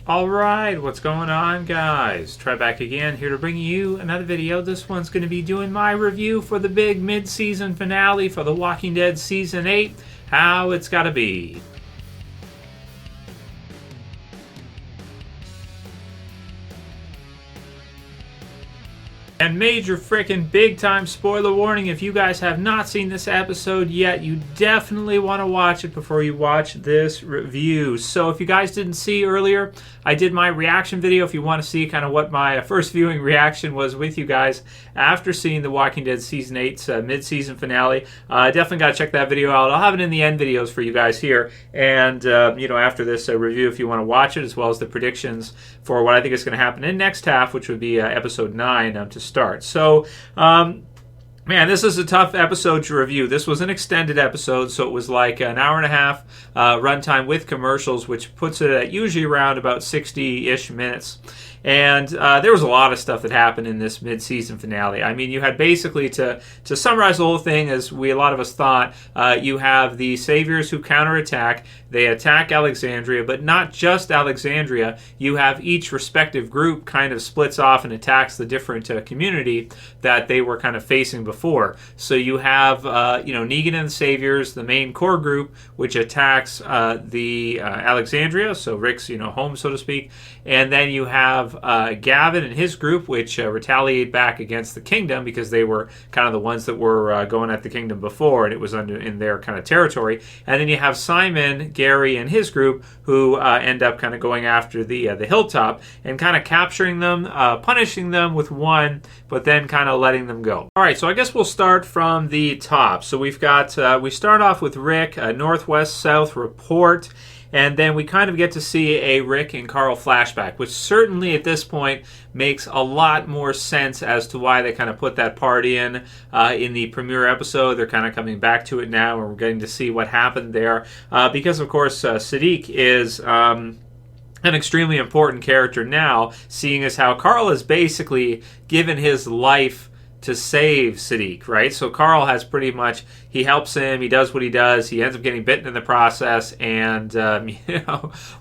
Alright, what's going on, guys? Trev back again, here to bring you another video. This one's going to be doing my review for the big mid-season finale for The Walking Dead Season 8, How It's Gotta Be. And major frickin' big time spoiler warning, if you guys have not seen this episode yet, you definitely want to watch it before you watch this review. So if you guys didn't see earlier, I did my reaction video if you want to see kind of what my first viewing reaction was with you guys after seeing The Walking Dead Season 8's mid-season finale. Definitely got to check that video out. I'll have it in the end videos for you guys here. And, after this review, if you want to watch it, as well as the predictions for what I think is going to happen in next half, which would be episode 9 to start. So, man, this is a tough episode to review. This was an extended episode, so it was like an hour and a half runtime with commercials, which puts it at usually around about 60-ish minutes. And there was a lot of stuff that happened in this mid-season finale. I mean, you had basically, to summarize the whole thing, as a lot of us thought, you have the Saviors who counterattack. They attack Alexandria, but not just Alexandria. You have each respective group kind of splits off and attacks the different community that they were kind of facing before. So you have, Negan and the Saviors, the main core group, which attacks the Alexandria, so Rick's, home, so to speak. And then you have Gavin and his group, which retaliate back against the Kingdom because they were kind of the ones that were going at the Kingdom before, and it was in their kind of territory. And then you have Simon, Gary, and his group who end up kind of going after the hilltop and kind of capturing them, punishing them with one, but then kind of letting them go. All right, so I guess we'll start from the top. So we've got we start off with Rick, a northwest-south report. And then we kind of get to see a Rick and Carl flashback, which certainly at this point makes a lot more sense as to why they kind of put that part in the premiere episode. They're kind of coming back to it now, and we're getting to see what happened there. Because, of course, Sadiq is an extremely important character now, seeing as how Carl has basically given his life to save Sadiq, right? So Carl has pretty much, he helps him, he does what he does, he ends up getting bitten in the process, and,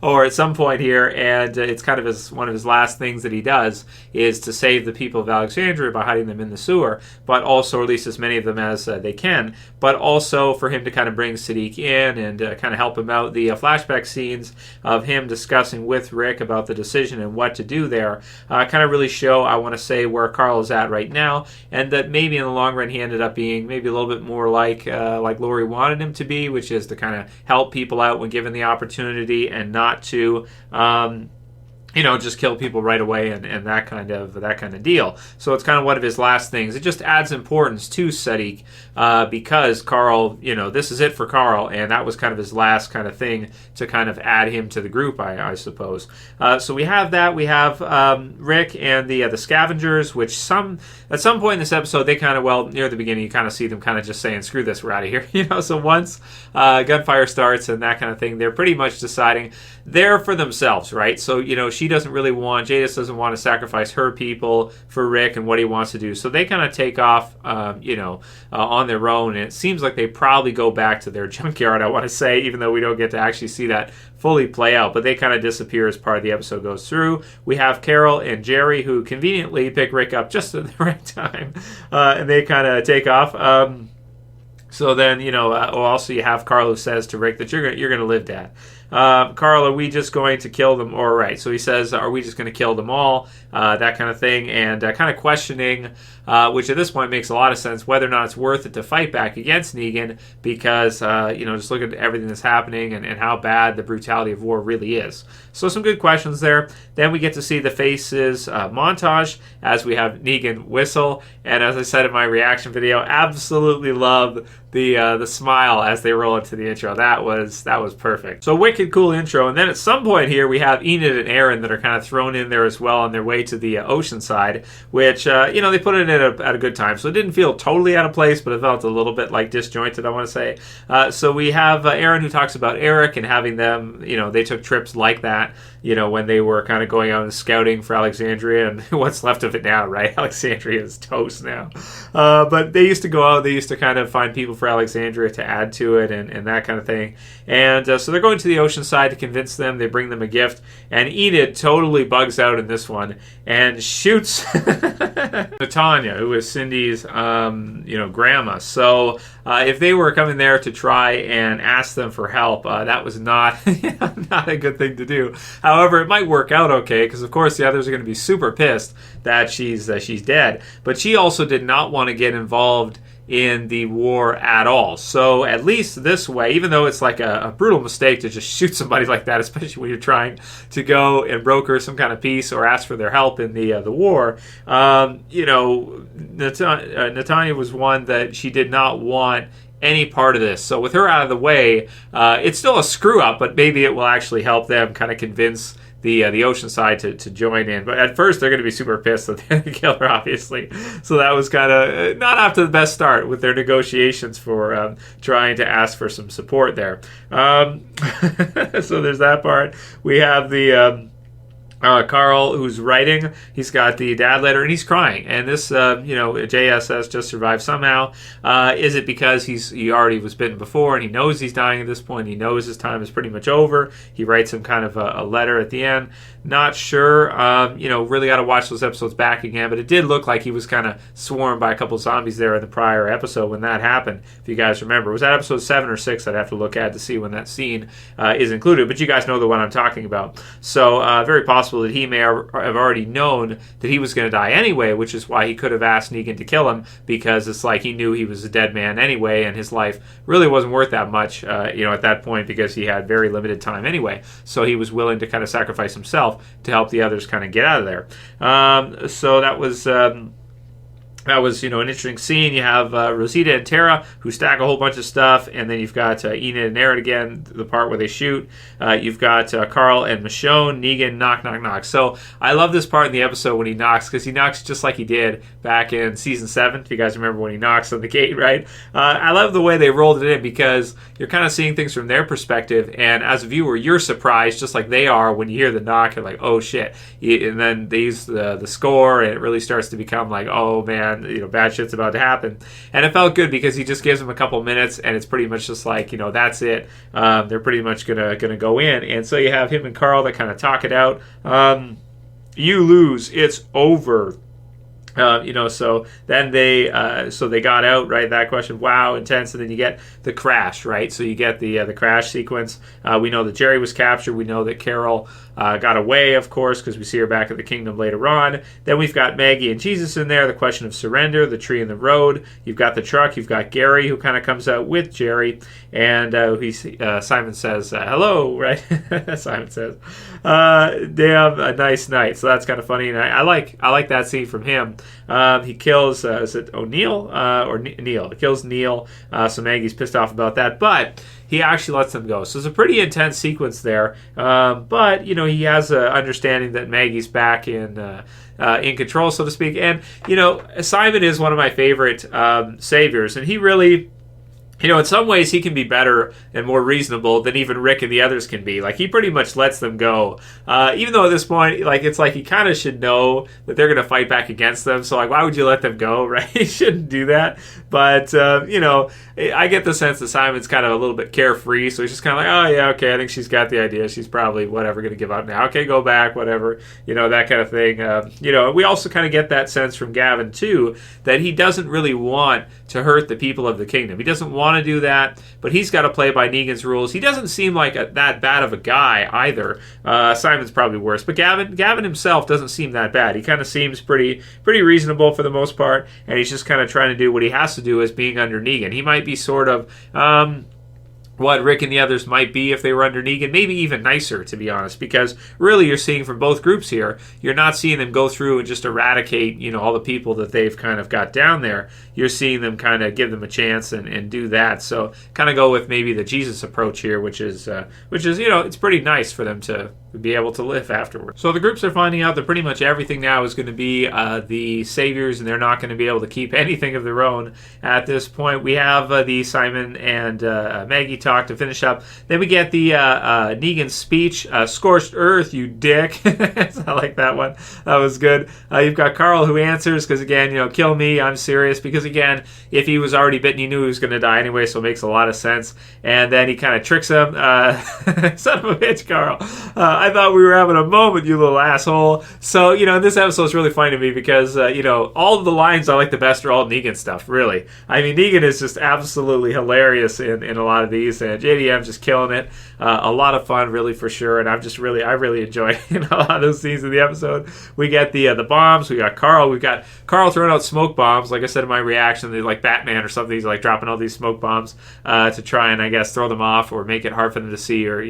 or at some point here, and it's kind of one of his last things that he does is to save the people of Alexandria by hiding them in the sewer, but also, or at least as many of them as they can, but also for him to kind of bring Sadiq in and kind of help him out. The flashback scenes of him discussing with Rick about the decision and what to do there kind of really show, I want to say, where Carl is at right now, and that maybe in the long run he ended up being maybe a little bit more like Laurie wanted him to be, which is to kind of help people out when given the opportunity and not to just kill people right away and that kind of deal. So it's kind of one of his last things. It just adds importance to Sadiq because Carl, this is it for Carl, and that was kind of his last kind of thing to kind of add him to the group, I suppose. So we have that. We have Rick and the scavengers, which at some point in this episode, they kind of, near the beginning, you kind of see them kind of just saying, screw this, we're out of here. So once gunfire starts and that kind of thing, they're pretty much deciding they're for themselves, right? So, Jadis doesn't want to sacrifice her people for Rick and what he wants to do. So they kind of take off, on their own. And it seems like they probably go back to their junkyard, I want to say, even though we don't get to actually see that fully play out. But they kind of disappear as part of the episode goes through. We have Carol and Jerry who conveniently pick Rick up just at the right time. And they kind of take off. So then, also you have Carl who says to Rick that you're going to live, Dad. Carl, are we just going to kill them? All right. So he says, are we just going to kill them all? That kind of thing. And kind of questioning, which at this point makes a lot of sense, whether or not it's worth it to fight back against Negan because, just look at everything that's happening and how bad the brutality of war really is. So some good questions there. Then we get to see the Faces montage as we have Negan whistle. And as I said in my reaction video, absolutely love the smile as they roll into the intro. That was perfect. So wicked cool intro. And then at some point here, we have Enid and Aaron that are kind of thrown in there as well on their way to the ocean side, which, they put it in at a good time. So it didn't feel totally out of place, but it felt a little bit like disjointed, I want to say. So we have Aaron who talks about Eric and having them, they took trips like that, when they were kind of going out and scouting for Alexandria and what's left of it now, right? Alexandria is toast now. But they used to go out, they used to kind of find people for for Alexandria to add to it and that kind of thing. And so they're going to the ocean side to convince them. They bring them a gift. And Enid totally bugs out in this one and shoots Tanya, who is Cindy's, grandma. So if they were coming there to try and ask them for help, that was not not a good thing to do. However, it might work out okay because, of course, the others are going to be super pissed that she's dead. But she also did not want to get involved in the war at all. So at least this way, even though it's like a brutal mistake to just shoot somebody like that, especially when you're trying to go and broker some kind of peace or ask for their help in the war, Netanya was one that she did not want any part of this. So with her out of the way, it's still a screw up, but maybe it will actually help them kind of convince the ocean side to join in. But at first, they're going to be super pissed that they're going to kill her, obviously. So that was kind of not off to the best start with their negotiations for trying to ask for some support there. So there's that part. We have the Carl, who's writing. He's got the dad letter, and he's crying. And this, JSS just survived somehow. Is it because he already was bitten before, and he knows he's dying at this point? He knows his time is pretty much over. He writes him kind of a letter at the end. Not sure. Really got to watch those episodes back again. But it did look like he was kind of swarmed by a couple of zombies there in the prior episode when that happened. If you guys remember, was that episode 7 or 6? I'd have to look at to see when that scene is included. But you guys know the one I'm talking about. So very possible that he may have already known that he was going to die anyway, which is why he could have asked Negan to kill him, because it's like he knew he was a dead man anyway, and his life really wasn't worth that much, at that point, because he had very limited time anyway. So he was willing to kind of sacrifice himself to help the others kind of get out of there. So that was an interesting scene. You have Rosita and Tara, who stack a whole bunch of stuff, and then you've got Enid and Aaron again, the part where they shoot. You've got Carl and Michonne. Negan, knock, knock, knock. So I love this part in the episode when he knocks, because he knocks just like he did back in season 7, if you guys remember when he knocks on the gate, right? I love the way they rolled it in, because you're kind of seeing things from their perspective, and as a viewer, you're surprised just like they are when you hear the knock. You're like, oh shit. And then they use the score, and it really starts to become like, oh man, bad shit's about to happen. And it felt good because he just gives them a couple minutes, and it's pretty much just like, that's it. They're pretty much gonna go in. And so you have him and Carl that kind of talk it out. You lose, it's over. So then they got out, right? That question, wow, intense. And then you get the crash, right? So you get the crash sequence. We know that Jerry was captured. We know that Carol got away, of course, because we see her back at the kingdom later on. Then we've got Maggie and Jesus in there, the question of surrender, the tree in the road. You've got the truck. You've got Gary, who kind of comes out with Jerry. And Simon says, hello, right? Simon says, they have a nice night. So that's kind of funny. And I like that scene from him. He kills, is it O'Neill or Neil? He kills Neil, so Maggie's pissed off about that, but he actually lets them go. So it's a pretty intense sequence there, but, he has an understanding that Maggie's back in control, so to speak, and, Simon is one of my favorite saviors, and he really... in some ways he can be better and more reasonable than even Rick and the others can be. Like, he pretty much lets them go. Even though at this point, it's like he kind of should know that they're going to fight back against them. So, why would you let them go, right? He shouldn't do that. But, I get the sense that Simon's kind of a little bit carefree. So he's just kind of like, oh, yeah, okay, I think she's got the idea. She's probably, whatever, going to give up now. Okay, go back, whatever. That kind of thing. We also kind of get that sense from Gavin, too, that he doesn't really want to hurt the people of the kingdom. He doesn't want to do that, but he's got to play by Negan's rules. He doesn't seem like that bad of a guy either. Simon's probably worse, but Gavin himself doesn't seem that bad. He kind of seems pretty reasonable for the most part, and he's just kind of trying to do what he has to do as being under Negan. He might be sort of what Rick and the others might be if they were under Negan, maybe even nicer, to be honest, because really you're seeing from both groups here, you're not seeing them go through and just eradicate, all the people that they've kind of got down there. You're seeing them kind of give them a chance and do that. So kind of go with maybe the Jesus approach here, which is it's pretty nice for them to be able to live afterwards. So the groups are finding out that pretty much everything now is going to be the saviors, and they're not going to be able to keep anything of their own at this point. We have the Simon and Maggie talk to finish up. Then we get the Negan speech, "Scorched Earth, you dick." I like that one. That was good. You've got Carl who answers because, again, kill me, I'm serious. Because, again, if he was already bitten, he knew he was going to die anyway, so it makes a lot of sense. And then he kind of tricks him. Son of a bitch, Carl. I thought we were having a moment, you little asshole. So, this episode is really funny to me because, all of the lines I like the best are all Negan stuff, really. I mean, Negan is just absolutely hilarious in a lot of these, and JDM's just killing it. A lot of fun, really, for sure, and I really enjoy a lot of those scenes in the episode. We get the bombs. We got Carl. We've got Carl throwing out smoke bombs. Like I said in my reaction, they're like Batman or something. He's like dropping all these smoke bombs to try and, I guess, throw them off or make it hard for them to see, or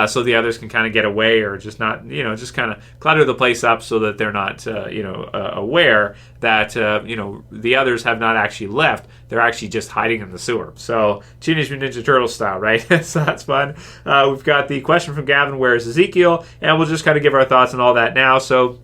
so the others can kind of get away, or just not, just kind of clutter the place up so that they're not, aware that the others have not actually left. They're actually just hiding in the sewer. So Teenage Mutant Ninja Turtle style, right? So that's fun. We've got the question from Gavin, where is Ezekiel? And we'll just kind of give our thoughts on all that now. So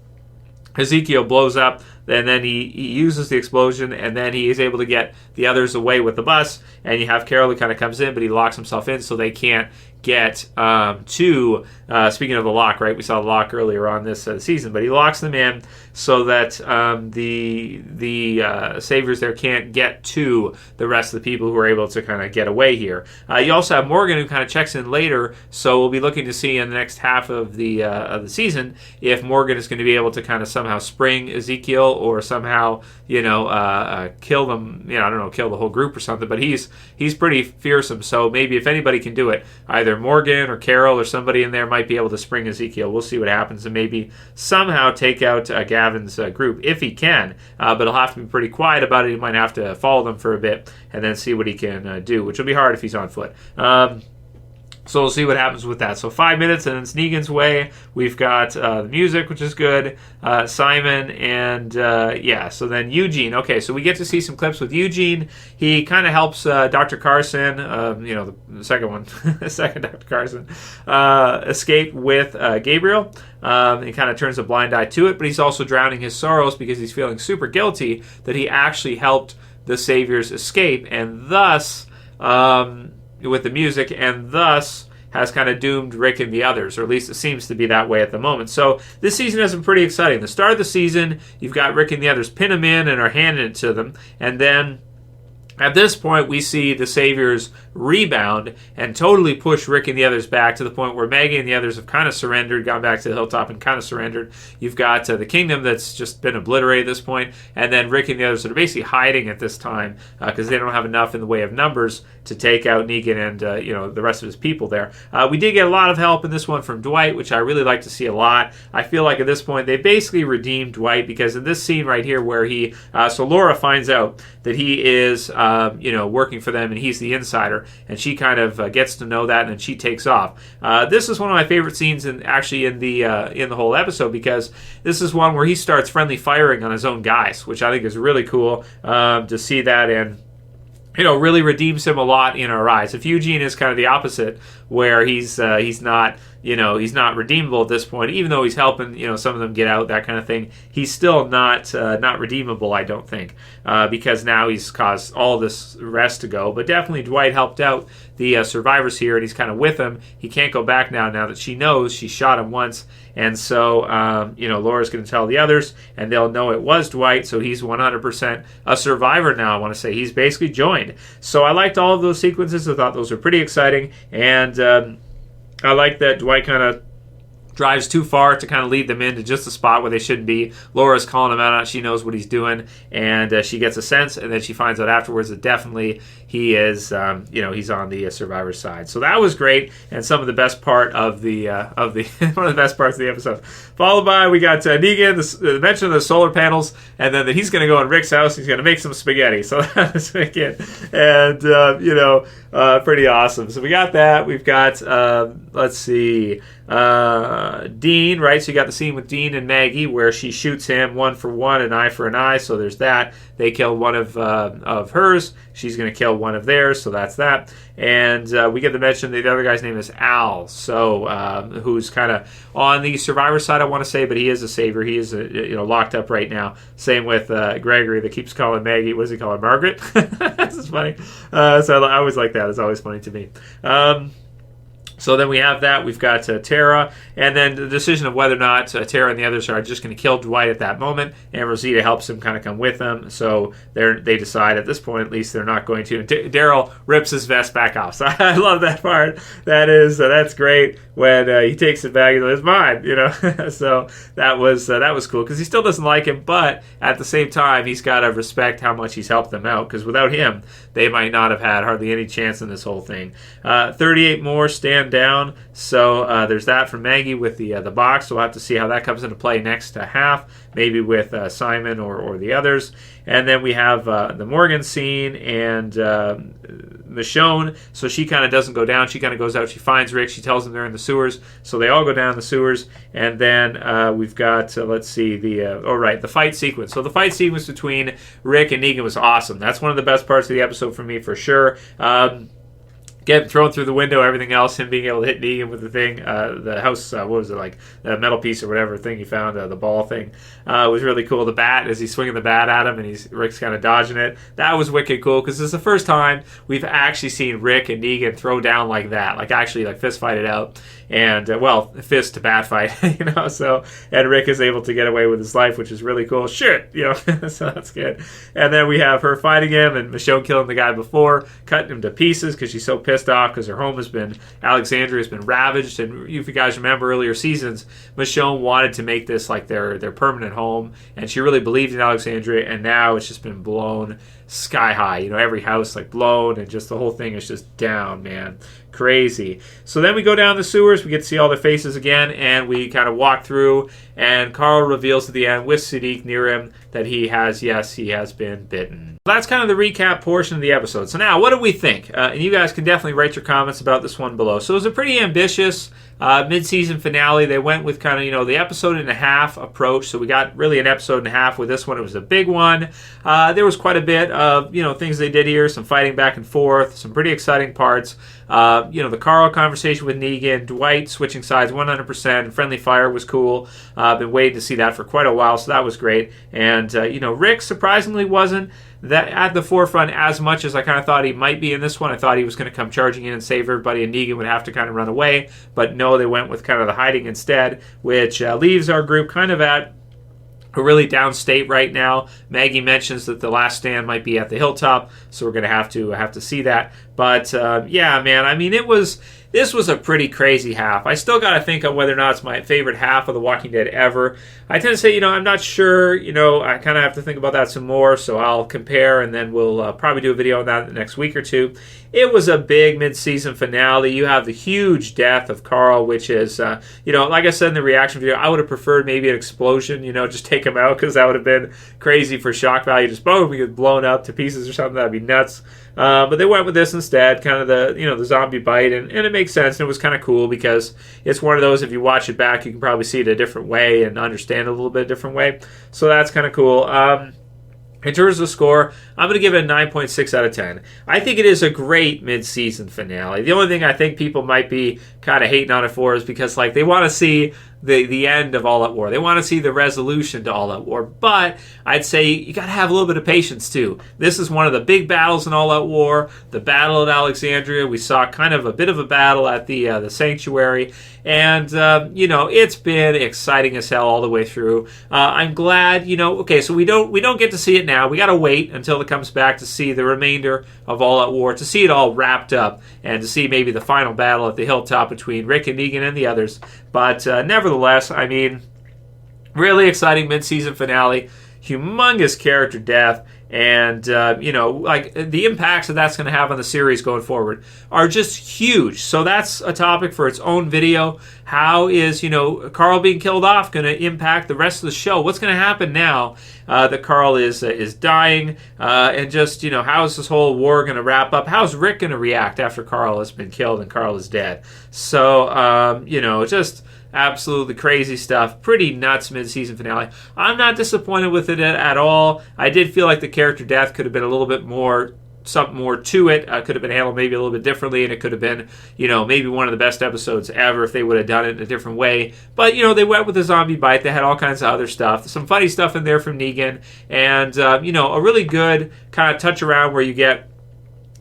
Ezekiel blows up, and then he uses the explosion, and then he is able to get the others away with the bus. And you have Carol who kind of comes in, but he locks himself in so they can't get to, speaking of the lock, right? We saw the lock earlier on this season, but he locks them in so that the saviors there can't get to the rest of the people who are able to kind of get away here. You also have Morgan who kind of checks in later, so we'll be looking to see in the next half of the season if Morgan is going to be able to kind of somehow spring Ezekiel or somehow kill them. I don't know, kill the whole group or something. But he's pretty fearsome, so maybe if anybody can do it, either Morgan or Carol or somebody in there might be able to spring Ezekiel. We'll see what happens, and maybe somehow take out Gavin's group if he can. But he'll have to be pretty quiet about it. He might have to follow them for a bit and then see what he can do, which will be hard if he's on foot. So we'll see what happens with that. So 5 minutes, and it's Negan's way. We've got the music, which is good. Simon, and so then Eugene. Okay, so we get to see some clips with Eugene. He kind of helps Dr. Carson, the second one, the second Dr. Carson, escape with Gabriel. He kind of turns a blind eye to it, but he's also drowning his sorrows because he's feeling super guilty that he actually helped the Saviors escape, and thus... with the music, and thus has kind of doomed Rick and the others, or at least it seems to be that way at the moment. So this season has been pretty exciting. The start of the season, you've got Rick and the others pin him in and are handing it to them, and then at this point, we see the Saviors rebound and totally push Rick and the others back to the point where Maggie and the others have kind of surrendered, gone back to the hilltop and kind of surrendered. You've got the kingdom that's just been obliterated at this point, and then Rick and the others are basically hiding at this time because they don't have enough in the way of numbers to take out Negan and the rest of his people there. We did get a lot of help in this one from Dwight, which I really like to see a lot. I feel like at this point they basically redeemed Dwight, because in this scene right here where he so Laura finds out that he is working for them and he's the insider, and she kind of gets to know that, and then she takes off. This is one of my favorite scenes in the whole episode, because this is one where he starts friendly firing on his own guys, which I think is really cool to see that, and really redeems him a lot in our eyes. If Eugene is kind of the opposite, where he's not redeemable at this point, even though he's helping some of them get out, that kind of thing, he's still not redeemable, I don't think, because now he's caused all this rest to go. But definitely Dwight helped out the survivors here, and he's kind of with them. He can't go back now that she knows she shot him once, and so Laura's going to tell the others, and they'll know it was Dwight, so he's 100% a survivor now. I want to say he's basically joined. So I liked all of those sequences. I thought those were pretty exciting, and I like that Dwight kind of drives too far to kind of lead them into just a spot where they shouldn't be. Laura's calling him out on it. She knows what he's doing, and she gets a sense, and then she finds out afterwards that definitely he is, he's on the survivor side. So that was great, and some of the best part of the one of the best parts of the episode. Followed by, we got Negan, the mention of the solar panels, and then that he's going to go in Rick's house. He's going to make some spaghetti. So that's wicked, and pretty awesome. So we got that. We've got let's see. Dean, right? So you got the scene with Dean and Maggie where she shoots him 1 for 1, an eye for an eye. So there's that. They kill one of hers. She's going to kill one of theirs. So that's that. And we get to mention the other guy's name is Al. So who's kind of on the survivor side, I want to say, but he is a savior. He is locked up right now. Same with Gregory that keeps calling Maggie. What does he call her? Margaret? That's funny. So I always like that. It's always funny to me. So then we have that. We've got Tara, and then the decision of whether or not Tara and the others are just going to kill Dwight at that moment, and Rosita helps him kind of come with them. So they decide at this point, at least, they're not going to. Daryl rips his vest back off. So I love that part. That's great when he takes it back. He's like, it's mine, So that was cool because he still doesn't like him, but at the same time, he's got to respect how much he's helped them out because without him, they might not have had hardly any chance in this whole thing. 38 more stand down. So there's that from Maggie with the box. So we'll have to see how that comes into play next half, maybe with Simon or the others. And then we have the Morgan scene and Michonne. So she kind of doesn't go down. She kind of goes out. She finds Rick. She tells them they're in the sewers. So they all go down the sewers. And then we've got, let's see, the fight sequence. So the fight sequence between Rick and Negan was awesome. That's one of the best parts of the episode for me, for sure. Get thrown through the window, everything else, him being able to hit Negan with the thing, the house, what was it, like the metal piece or whatever thing he found, the ball thing, was really cool. The bat, as he's swinging the bat at him and Rick's kind of dodging it, that was wicked cool because this is the first time we've actually seen Rick and Negan throw down like that, like actually like fist fight it out, and fist to bat fight, so, and Rick is able to get away with his life, which is really cool. Shit, so that's good. And then we have her fighting him and Michonne killing the guy before, cutting him to pieces because she's so pissed off because her home Alexandria has been ravaged, and if you guys remember earlier seasons, Michonne wanted to make this like their permanent home, and she really believed in Alexandria, and now it's just been blown sky high. Every house like blown, and just the whole thing is just down, man. Crazy. So then we go down the sewers, we get to see all their faces again, and we kind of walk through, and Carl reveals at the end with Sadiq near him that he has been bitten. That's kind of the recap portion of the episode. So now, what do we think? And you guys can definitely write your comments about this one below. So it was a pretty ambitious mid-season finale. They went with kind of, the episode and a half approach. So we got really an episode and a half with this one. It was a big one. There was quite a bit of, things they did here, some fighting back and forth, some pretty exciting parts. The Carl conversation with Negan, Dwight switching sides 100%, and friendly fire was cool. Been waiting to see that for quite a while, so that was great. And, Rick surprisingly wasn't that at the forefront as much as I kind of thought he might be in this one. I thought he was going to come charging in and save everybody, and Negan would have to kind of run away. But no, they went with kind of the hiding instead, which leaves our group kind of at a really downstate right now. Maggie mentions that the last stand might be at the hilltop, so we're going to have to see that. But yeah, man, I mean, this was a pretty crazy half. I still got to think on whether or not it's my favorite half of The Walking Dead ever. I tend to say, I'm not sure. I kind of have to think about that some more, so I'll compare, and then we'll probably do a video on that in the next week or two. It was a big mid-season finale. You have the huge death of Carl, which is, like I said in the reaction video, I would have preferred maybe an explosion, just take him out, because that would have been crazy for shock value. Just boom, we get blown up to pieces or something. That'd be nuts. But they went with this instead, kind of the zombie bite, and it makes sense, and it was kind of cool because it's one of those, if you watch it back, you can probably see it a different way and understand it a little bit different way. So that's kind of cool. In terms of score, I'm going to give it a 9.6 out of 10. I think it is a great mid-season finale. The only thing I think people might be kind of hating on it for is because they want to see the end of All Out War. They want to see the resolution to All Out War. But I'd say you got to have a little bit of patience too. This is one of the big battles in All Out War. The battle at Alexandria. We saw kind of a bit of a battle at the Sanctuary. And, it's been exciting as hell all the way through. I'm glad, okay, so we don't get to see it now. We got to wait until it comes back to see the remainder of All Out War, to see it all wrapped up, and to see maybe the final battle at the hilltop between Rick and Negan and the others. But nevertheless, I mean, really exciting mid-season finale, humongous character death, And, like the impacts that that's going to have on the series going forward are just huge. So that's a topic for its own video. How is, Carl being killed off going to impact the rest of the show? What's going to happen now that Carl is dying? And just, how is this whole war going to wrap up? How's Rick going to react after Carl has been killed and Carl is dead? So, just absolutely crazy stuff. Pretty nuts mid-season finale. I'm not disappointed with it at all. I did feel like the character death could have been a little bit more, something more to it. Could have been handled maybe a little bit differently, and it could have been, maybe one of the best episodes ever if they would have done it in a different way. But, they went with the zombie bite. They had all kinds of other stuff. Some funny stuff in there from Negan, and, a really good kind of touch around where you get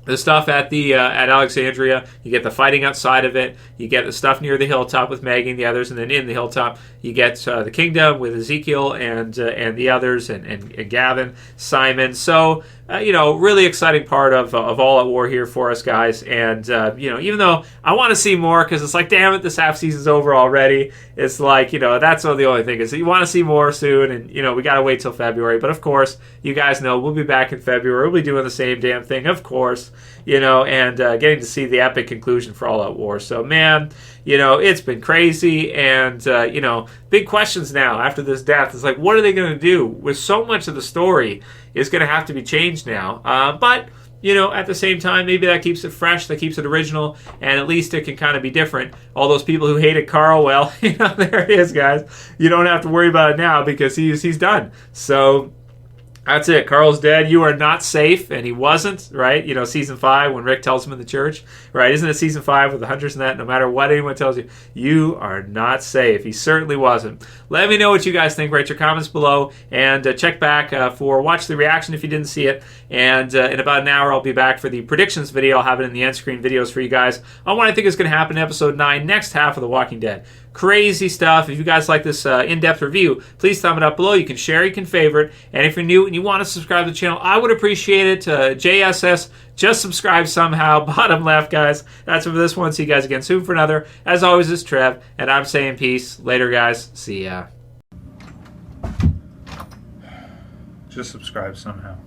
the stuff at Alexandria, you get the fighting outside of it, you get the stuff near the hilltop with Maggie and the others, and then in the hilltop you get the kingdom with Ezekiel and the others and Gavin, Simon. So really exciting part of All at War here for us guys. And even though I want to see more because it's like, damn it, this half season's over already. It's like that's the only thing is that you want to see more soon, and we gotta wait till February. But of course, you guys know we'll be back in February. We'll be doing the same damn thing, of course. And getting to see the epic conclusion for All Out War. So, man, it's been crazy. And, big questions now after this death. It's like, what are they going to do? With so much of the story is going to have to be changed now. But, at the same time, maybe that keeps it fresh, that keeps it original, and at least it can kind of be different. All those people who hated Carl, well, there it is, guys. You don't have to worry about it now because he's done. So that's it. Carl's dead. You are not safe. And he wasn't, right? Season 5 when Rick tells him in the church, right? Isn't it season 5 with the hunters and that? No matter what anyone tells you, you are not safe. He certainly wasn't. Let me know what you guys think. Write your comments below. And check back for watch the reaction if you didn't see it. And in about an hour, I'll be back for the predictions video. I'll have it in the end screen videos for you guys on what I think is going to happen in episode 9, next half of The Walking Dead. Crazy stuff. If you guys like this in-depth review, please thumb it up below. You can share, you can favorite. And if you're new and you want to subscribe to the channel, I would appreciate it. JSS, just subscribe somehow. Bottom left, guys. That's it for this one. See you guys again soon for another. As always, it's Trev, and I'm saying peace. Later, guys. See ya. Just subscribe somehow.